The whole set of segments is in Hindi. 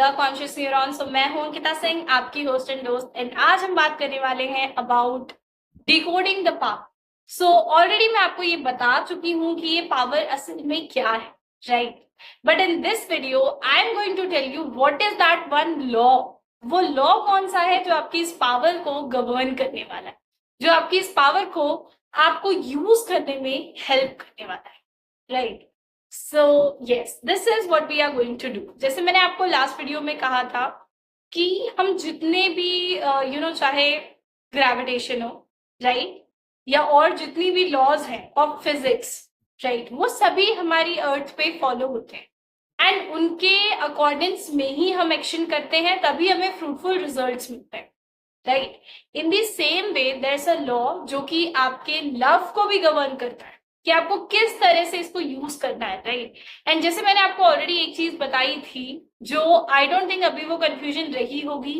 The conscious neuron. सो मैं हूं अंकिता सिंह, आपकी होस्ट एंड दोस्त, एंड आज हम बात करने वाले हैं about decoding the power. So already मैं आपको ये बता चुकी हूँ कि ये पावर असल में क्या है, right? But in this video I am going to tell you what is that one law. वो लॉ कौन सा है जो आपकी इस पावर को गवर्न करने वाला है, जो आपकी इस पावर को आपको यूज करने में हेल्प करने वाला है, right? So yes, this is what we are going to do. जैसे मैंने आपको लास्ट वीडियो में कहा था कि हम जितने भी चाहे ग्रेविटेशन हो, राइट, या और जितनी भी लॉज हैं ऑफ फिजिक्स, राइट, वो सभी हमारी अर्थ पे फॉलो होते हैं एंड उनके अकॉर्डिंग्स में ही हम एक्शन करते हैं, तभी हमें फ्रूटफुल रिजल्ट्स मिलते हैं, right? In the same way there is a law जो कि आपके लव को भी गवर्न करता है कि आपको किस तरह से इसको यूज करना है, राइट? एंड जैसे मैंने आपको ऑलरेडी एक चीज बताई थी जो आई डोंट थिंक अभी वो कंफ्यूजन रही होगी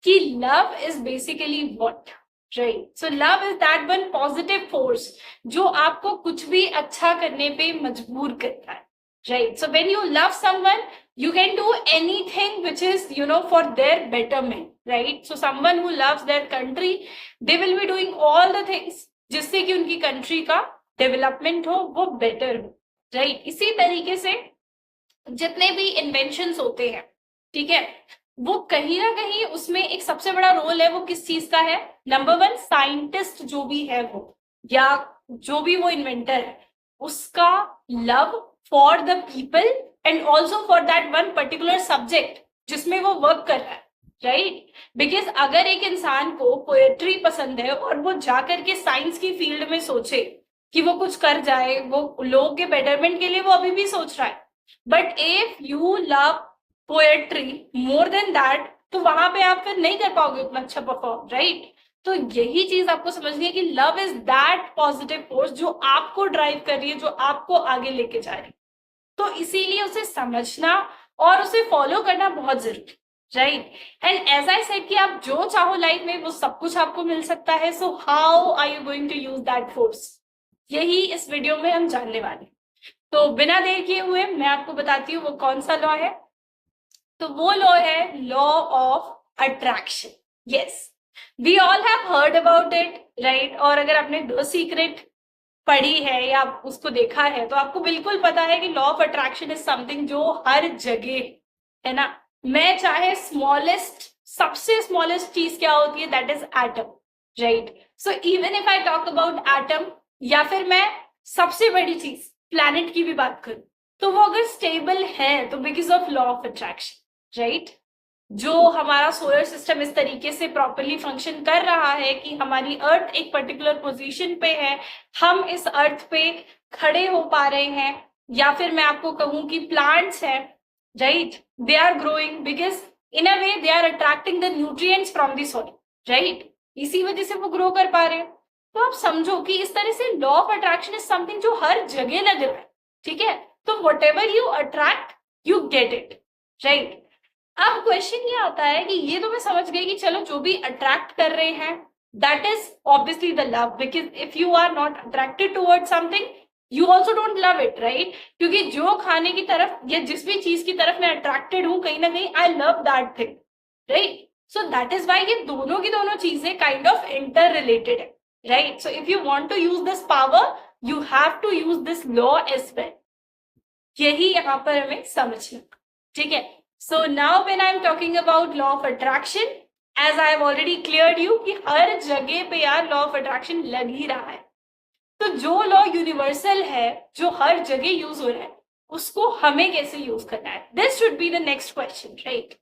कि love is basically what, right? So love is that one positive force जो आपको कुछ भी अच्छा करने पे मजबूर करता है, right? So when you love someone you can do anything which is for their betterment, right? So someone who loves their country, they will be doing all the things जिससे कि उनकी कंट्री का डेवलपमेंट हो, वो बेटर हो, राइट? इसी तरीके से जितने भी इन्वेंशंस होते हैं, ठीक है, वो कहीं ना कहीं उसमें एक सबसे बड़ा रोल है, वो किस चीज का है? नंबर वन, साइंटिस्ट जो भी है वो, या जो भी वो इन्वेंटर है, उसका love for the people and also for that one particular subject जिसमें वो वर्क कर रहा है, राइट? बिकॉज अगर एक इंसान को पोएट्री पसंद है और वो जाकर के साइंस की फील्ड में सोचे कि वो कुछ कर जाए, वो लोगों के बेटरमेंट के लिए वो अभी भी सोच रहा है, but if you love poetry more than that, तो वहां पे आप फिर नहीं कर पाओगे उतना अच्छा परफॉर्म, राइट? तो यही चीज आपको समझनी है कि love is that positive force जो आपको ड्राइव कर रही है, जो आपको आगे लेके जा रही है। तो इसीलिए उसे समझना और उसे फॉलो करना बहुत जरूरी, right? And as I said कि आप जो चाहो लाइफ में वो सब कुछ आपको मिल सकता है। So how are you going to use that force, यही इस वीडियो में हम जानने वाले। तो बिना देर किए हुए मैं आपको बताती हूँ वो कौन सा लॉ है। तो वो लॉ है law of attraction. Yes, we all have heard about it, right? और अगर आपने द सीक्रेट पढ़ी है या उसको देखा है तो आपको बिल्कुल पता है कि law of attraction is something जो हर जगह है ना। मैं चाहे स्मॉलेस्ट, सबसे स्मॉलेस्ट चीज क्या होती है, that is atom, right? So even if I talk about atom, या फिर मैं सबसे बड़ी चीज प्लैनेट की भी बात करूं, तो वो अगर स्टेबल है तो because of law of attraction, right? जो हमारा सोलर सिस्टम इस तरीके से प्रॉपरली फंक्शन कर रहा है कि हमारी अर्थ एक पर्टिकुलर पोजीशन पे है, हम इस अर्थ पे खड़े हो पा रहे हैं, या फिर मैं आपको कहूं कि प्लांट्स हैं, right, they are growing because in a way they are attracting the nutrients from the soil, right? इसी वजह से वो ग्रो कर पा रहे हैं। तो आप समझो कि इस तरह से law of attraction is something जो हर जगह लग रहा है, ठीक है? तो what ever you attract you get it, right? अब क्वेश्चन ये आता है कि ये तो मैं समझ गई कि चलो जो भी अट्रैक्ट कर रहे हैं that is obviously the love, because if you are not attracted towards something you also don't love it, right? क्योंकि जो खाने की तरफ या जिस भी चीज की तरफ मैं अट्रैक्टेड हूं, कहीं ना कहीं I love that thing, right? So that is why ये दोनों की दोनों चीजें काइंड ऑफ इंटर रिलेटेड है, right? So if you want to use this power you have to use this law as well. यही यहाँ पर हमें समझना, ठीक है? So now when I am talking about law of attraction, as I have already cleared you कि हर जगह पे यार law of attraction लग ही रहा है। तो जो लॉ यूनिवर्सल है, जो हर जगह यूज हो रहा है, उसको हमें कैसे यूज करना है, this should be the next question, right?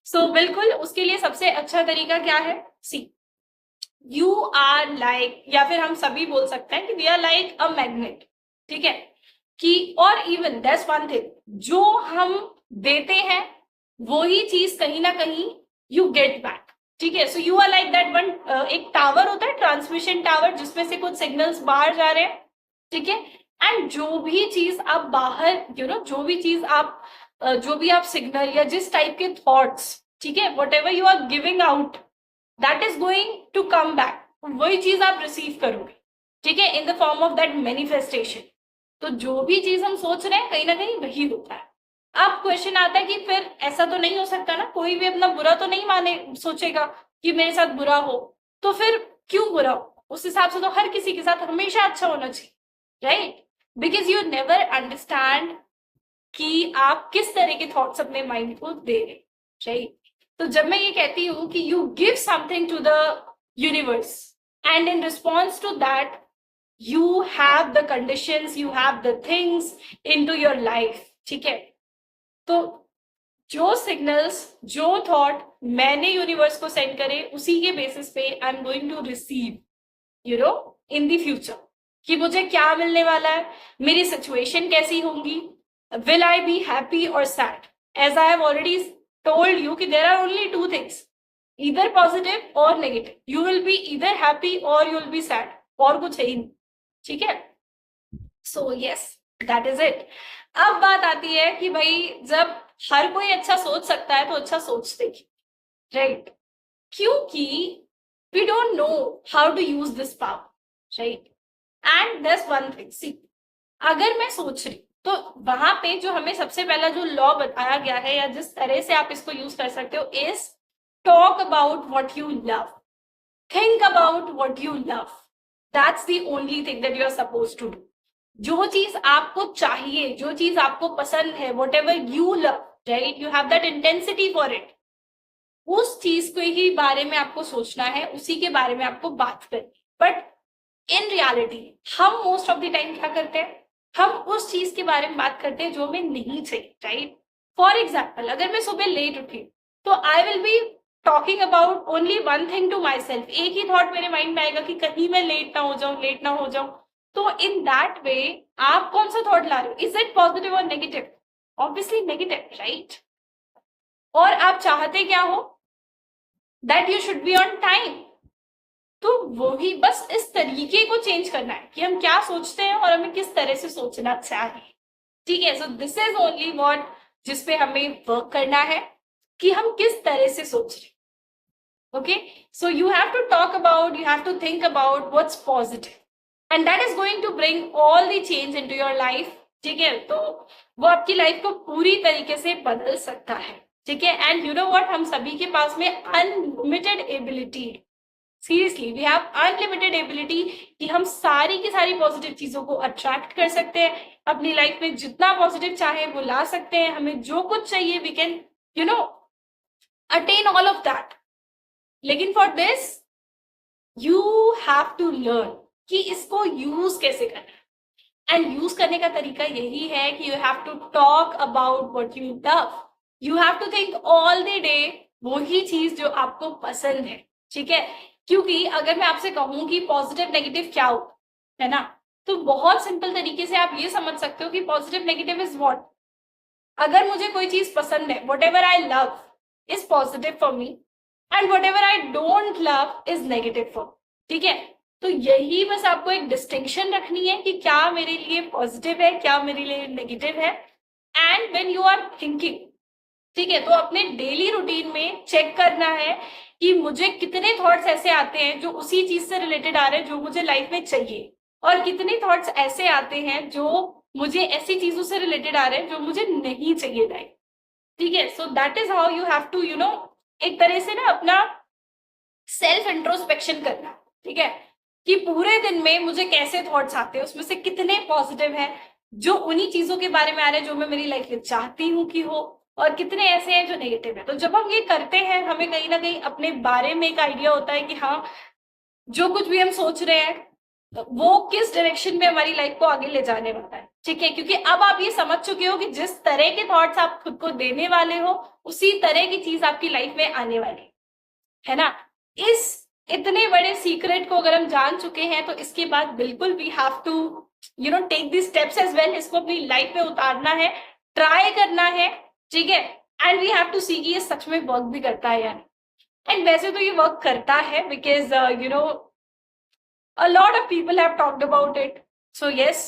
So बिल्कुल उसके लिए सबसे अच्छा तरीका क्या है? सी, यू आर लाइक, या फिर हम सभी बोल सकते हैं कि we are like a magnet, ठीक है? कि और इवन दैट्स वन थिंग, जो हम देते हैं वो ही चीज कहीं ना कहीं यू गेट बैक, ठीक है? So you are like that one, एक टावर होता है, ट्रांसमिशन टावर, जिसमें से कुछ सिग्नल्स बाहर जा रहे हैं, ठीक है? एंड जो भी चीज आप बाहर जो भी चीज आप जो भी आप सिग्नल या जिस टाइप के थॉट्स, ठीक है, whatever you are giving out that is going to come back, वही चीज आप रिसीव करोगे, ठीक है, in the form of that manifestation. तो जो भी चीज हम सोच रहे हैं कहीं ना कहीं वही होता है। अब क्वेश्चन आता है कि फिर ऐसा तो नहीं हो सकता ना, कोई भी अपना बुरा तो नहीं माने सोचेगा कि मेरे साथ बुरा हो, तो फिर क्यों बुरा हो? उस हिसाब से तो हर किसी के साथ हमेशा अच्छा होना चाहिए, right? Because you never understand कि आप किस तरह के थॉट्स अपने माइंड को दे रहे, राइट? तो जब मैं ये कहती हूँ कि you give something to the universe and in response to that you have the conditions, you have the things into your life, ठीक है? तो जो सिग्नल्स, जो थॉट मैंने यूनिवर्स को सेंड करे, उसी के बेसिस पे I am going to receive, you know, in the future, कि मुझे क्या मिलने वाला है, मेरी सिचुएशन कैसी होंगी, will I be happy or sad? As I have already told you कि there are only two things, either positive or negative. You will be either happy or you will be sad, और कुछ है ही नहीं, ठीक है? So yes, that is it. अब बात आती है कि भाई जब हर कोई अच्छा सोच सकता है तो अच्छा सोचते हैं, राइट? क्योंकि we don't know how to use this power, right? And this one thing, see, अगर मैं सोच रही तो वहां पे जो हमें सबसे पहला जो लॉ बताया गया है या जिस तरह से आप इसको यूज कर सकते हो is talk about what you love, think about what you love. That's the only thing that you are supposed to do. जो चीज आपको चाहिए, जो चीज आपको पसंद है, whatever you love, right? You have that intensity for it. उस चीज के ही बारे में आपको सोचना है, उसी के बारे में आपको बात करनी. बट इन रियलिटी हम मोस्ट ऑफ द टाइम क्या करते हैं, हम उस चीज के बारे में बात करते हैं जो हमें नहीं चाहिए, राइट? फॉर एग्जाम्पल, अगर मैं सुबह लेट उठी तो I will be talking about only one thing to myself. एक ही थॉट मेरे माइंड में आएगा कि कहीं मैं लेट ना हो जाऊं, लेट ना हो जाऊं. तो इन दैट वे आप कौन सा थॉट ला रहे हो? इज इट पॉजिटिव और नेगेटिव? Obviously negative, right? और आप चाहते क्या हो? That you should be on time. तो वो ही बस इस तरीके को चेंज करना है कि हम क्या सोचते हैं और हमें किस तरह से सोचना चाहिए, ठीक है? So this is only what जिसपे हमें वर्क करना है कि हम किस तरह से सोच रहे. Okay, so you have to talk about, you have to think about what's positive, and that is going to bring all the change into your life, ठीक है? तो वो आपकी लाइफ को पूरी तरीके से बदल सकता है, ठीक है? एंड यू नो व्हाट, हम सभी के पास में unlimited ability, seriously we have unlimited ability कि हम सारी की सारी पॉजिटिव चीजों को अट्रैक्ट कर सकते हैं, अपनी लाइफ में जितना पॉजिटिव चाहे वो ला सकते हैं. हमें जो कुछ चाहिए we can, you know, attain all of that. लेकिन for this you have to learn कि इसको यूज कैसे करना है. एंड यूज करने का तरीका यही है कि you have to talk about what you love. You have to think all the day वही चीज जो आपको पसंद है, ठीक है? क्योंकि अगर मैं आपसे कहूं कि पॉजिटिव नेगेटिव क्या हो, है ना, तो बहुत सिंपल तरीके से आप ये समझ सकते हो कि पॉजिटिव नेगेटिव इज व्हाट. अगर मुझे कोई चीज पसंद है, what ever I love is positive for me and what ever I don't love is negative for, ठीक है? तो यही बस आपको एक डिस्टिंक्शन रखनी है कि क्या मेरे लिए पॉजिटिव है, क्या मेरे लिए नेगेटिव है. And when you are thinking, ठीक है, तो अपने डेली रूटीन में चेक करना है कि मुझे कितने थॉट्स ऐसे आते हैं जो उसी चीज से रिलेटेड आ रहे हैं जो मुझे लाइफ में चाहिए, और कितने थॉट्स ऐसे आते हैं जो मुझे ऐसी चीजों से रिलेटेड आ रहे हैं जो मुझे नहीं चाहिए लाइफ, ठीक है? So that is how you have to, you know, एक तरह से ना अपना सेल्फ इंट्रोस्पेक्शन करना, ठीक है, कि पूरे दिन में मुझे कैसे थॉट्स आते हैं, उसमें से कितने पॉजिटिव हैं जो उन्हीं चीजों के बारे में आ रहे हैं जो मैं मेरी लाइफ में चाहती हूँ कि हो, और कितने ऐसे हैं जो नेगेटिव है. तो जब हम ये करते हैं हमें कहीं ना कहीं अपने बारे में एक आइडिया होता है कि हाँ, जो कुछ भी हम सोच रहे हैं वो किस डायरेक्शन में हमारी लाइफ को आगे ले जाने वाला है, ठीक है? क्योंकि अब आप ये समझ चुके हो कि जिस तरह के थॉट्स आप खुद को देने वाले हो उसी तरह की चीज आपकी लाइफ में आने वाली है ना. इस इतने बड़े सीक्रेट को अगर हम जान चुके हैं तो इसके बाद बिल्कुल we have to, you know, take the steps as well. इसको अपनी लाइफ में उतारना है, ट्राई करना है, ठीक है? एंड वी हैव टू सी कि ये सच में वर्क भी करता है यार. एंड वैसे तो ये वर्क करता है because you know a lot of people have talked about it, so yes,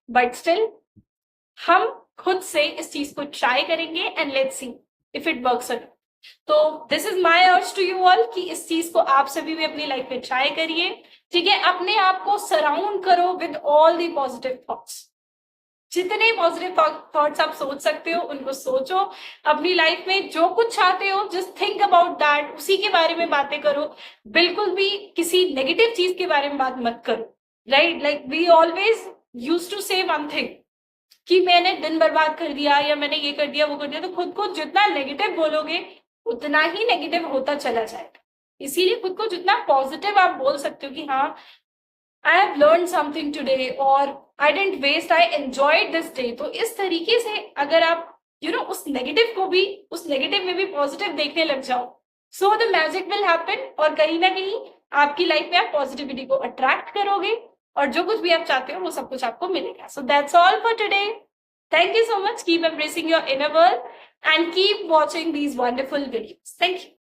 but still हम खुद से इस चीज को ट्राई करेंगे and let's see if it works और. तो this is my urge to you all कि इस चीज को आप सभी भी अपनी लाइफ में ट्राई करिए, ठीक है? अपने आप को सराउंड करो with all the positive thoughts, जितने पॉजिटिव थॉट्स आप सोच सकते हो उनको सोचो। अपनी लाइफ में जो कुछ चाहते हो जस्ट थिंक अबाउट दैट, उसी के बारे में बातें करो। बिल्कुल भी किसी नेगेटिव चीज के बारे में बात मत करो, right? Like we always use to say one thing कि मैंने दिन बर्बाद कर दिया या मैंने ये कर दिया वो कर दिया। तो खुद को जितना नेगेटिव बोलोगे उतना ही नेगेटिव होता चला जाएगा। इसीलिए खुद को जितना पॉजिटिव आप बोल सकते हो कि हाँ, I have learn something today, और I didn't waste, I enjoyed this day. तो इस तरीके से अगर आप उस नेगेटिव को भी, उस नेगेटिव में भी पॉजिटिव देखने लग जाओ, so the magic will happen. और कहीं ना कहीं आपकी लाइफ में आप पॉजिटिविटी को अट्रैक्ट करोगे और जो कुछ भी आप चाहते हो वो सब कुछ आपको मिलेगा। So that's all for today. Thank you so much. Keep embracing your inner world and keep watching these wonderful videos. Thank you.